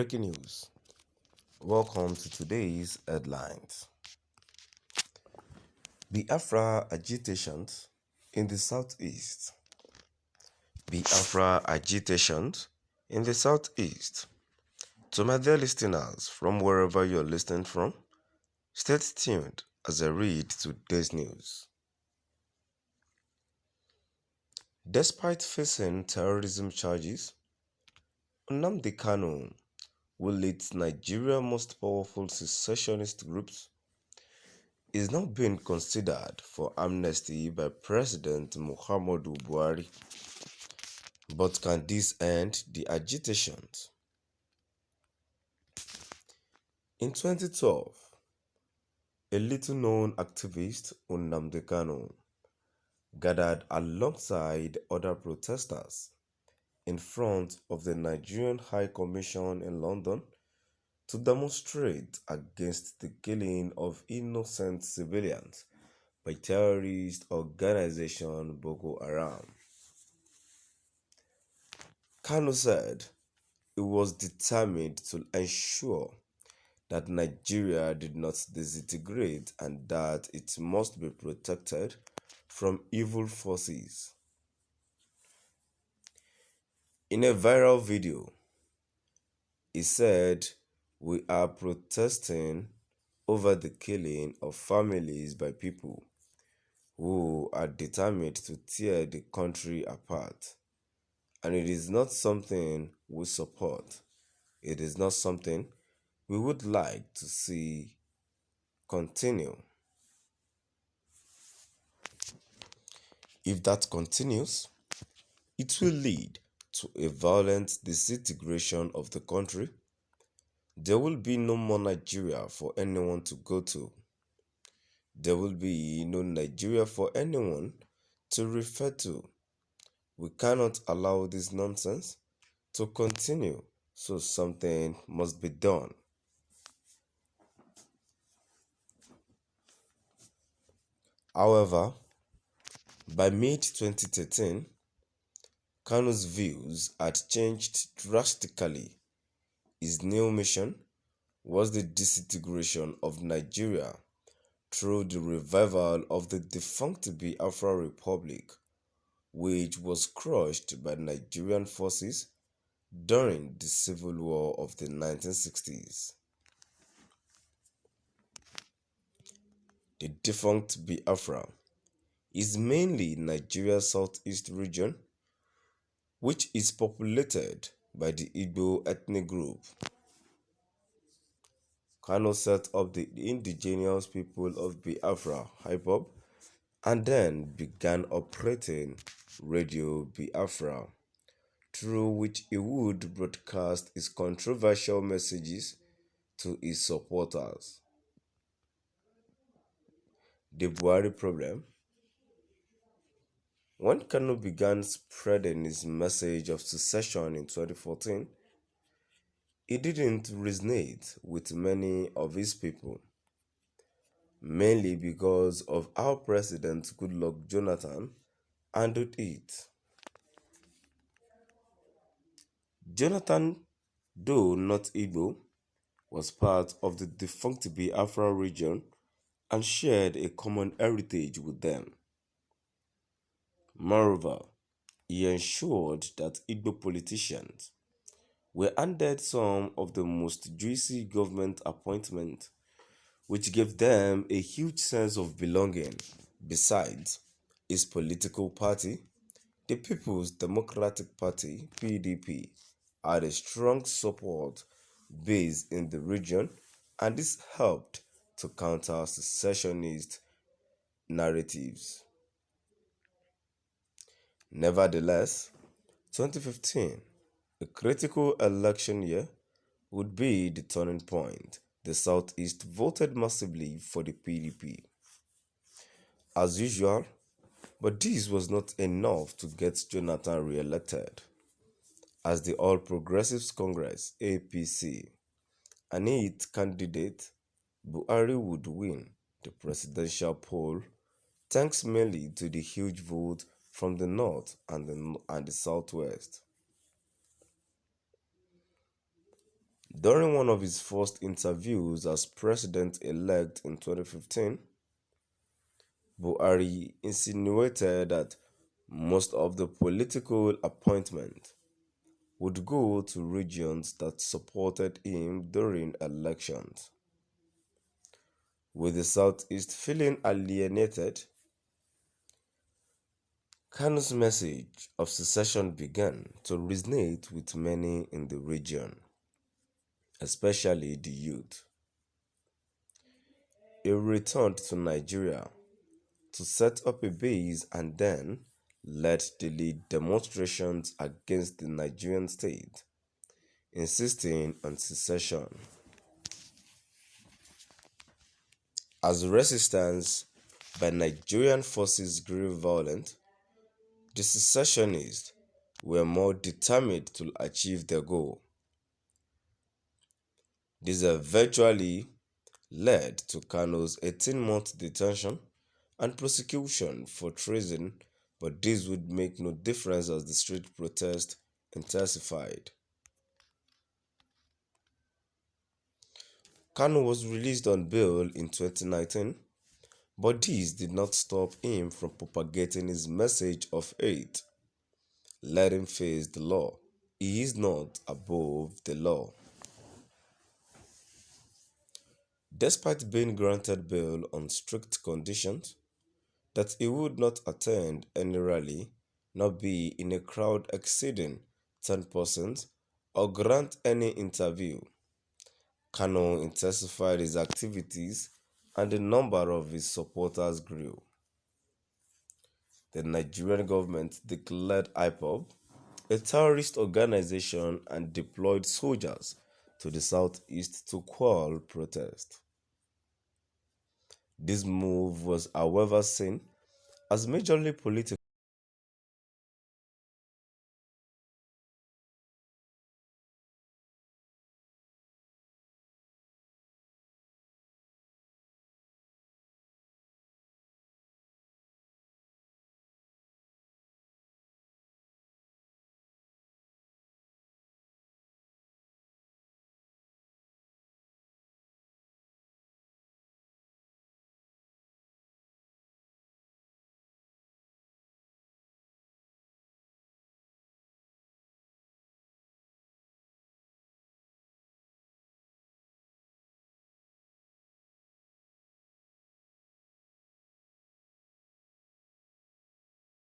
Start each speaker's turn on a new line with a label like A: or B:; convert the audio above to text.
A: Breaking news. Welcome to today's headlines. Biafra agitations in the southeast. Biafra agitations in the southeast. To my dear listeners, from wherever you're listening from, stay tuned as I read today's news. Despite facing terrorism charges, Nnamdi Kanus, who leads Nigeria's most powerful secessionist groups, is now being considered for amnesty by President Muhammadu Buhari. But can this end the agitations? In 2012, a little-known activist, Nnamdi Kanus, gathered alongside other protesters in front of the Nigerian High Commission in London to demonstrate against the killing of innocent civilians by terrorist organization Boko Haram. Kanus said he was determined to ensure that Nigeria did not disintegrate and that it must be protected from evil forces. In a viral video, he said, "We are protesting over the killing of families by people who are determined to tear the country apart. And it is not something we support. It is not something we would like to see continue. If that continues, it will lead to a violent disintegration of the country. There will be no more Nigeria for anyone to go to. There will be no Nigeria for anyone to refer to. We cannot allow this nonsense to continue, so something must be done." However, by mid-2013, Kanus' views had changed drastically. His new mission was the disintegration of Nigeria through the revival of the defunct Biafra Republic, which was crushed by Nigerian forces during the Civil War of the 1960s. The defunct Biafra is mainly Nigeria's southeast region, which is populated by the Igbo ethnic group. Kanus set up the indigenous people of Biafra, Ipob, and then began operating Radio Biafra, through which he would broadcast his controversial messages to his supporters. The Buhari problem. When Kanus began spreading his message of secession in 2014, it didn't resonate with many of his people, mainly because of how President Goodluck Jonathan handled it. Jonathan, though not Igbo, was part of the defunct Biafra region and shared a common heritage with them. Moreover, he ensured that Igbo politicians were handed some of the most juicy government appointments, which gave them a huge sense of belonging. Besides, his political party, the People's Democratic Party (PDP), had a strong support base in the region, and this helped to counter secessionist narratives. Nevertheless, 2015, a critical election year, would be the turning point. The Southeast voted massively for the PDP, as usual, but this was not enough to get Jonathan re-elected. As the All Progressives Congress (APC) and its candidate, Buhari would win the presidential poll thanks mainly to the huge vote from the north and the southwest. During one of his first interviews as president-elect in 2015, Buhari insinuated that most of the political appointments would go to regions that supported him during elections. With the Southeast feeling alienated, Kanus' message of secession began to resonate with many in the region, especially the youth. He returned to Nigeria to set up a base and then led the lead demonstrations against the Nigerian state, insisting on secession. As resistance by Nigerian forces grew violent, the secessionists were more determined to achieve their goal. This eventually led to Kanus' 18-month detention and prosecution for treason, but this would make no difference as the street protest intensified. Kanu was released on bail in 2019, but this did not stop him from propagating his message of hate. Let him face the law. He is not above the law. Despite being granted bail on strict conditions, that he would not attend any rally, nor be in a crowd exceeding 10 persons, or grant any interview. Kanu intensified his activities and the number of his supporters grew. The Nigerian government declared Ipob a terrorist organization and deployed soldiers to the southeast to quell protest. This move was, however, seen as majorly political.